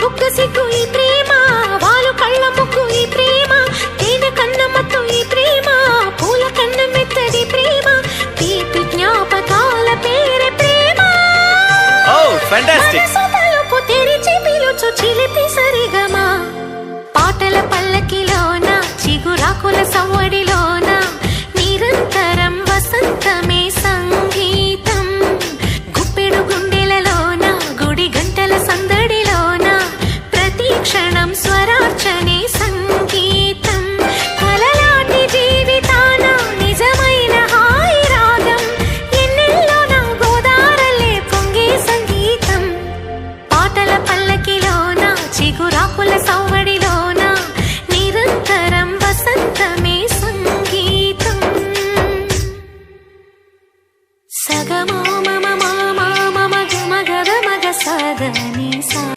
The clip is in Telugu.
బుక్క సిగ్గు ఈ ప్రేమ, వాలు కళ్ళ ముక్కు ఈ ప్రేమ, తేనె కన్నమ్మతో ఈ ప్రేమ, పూల కన్న మెత్తడి ప్రేమ, తీపి జ్ఞాపకాల పేరే ప్రేమ. తలుపు తెరిచి పిలుచు చిలిపి సరిగమా, పాటల పల్లకిలోన చిగురాకుల సవ్వడిలోన నిరంతరం వసంతమే సంగీతం. గుప్పెడు గుండెలలోన గుడి గంటల సందడిలోన ప్రతి క్షణం స్వరార్చనే సంగీతం. కలలాంటి జీవితాన నిజమైన హాయి రాగం, ఎన్నెల్లోన గోదారలే పొంగే సంగీతం. పాటల పల్లకిలోన చిగురాకుల సవ్వడి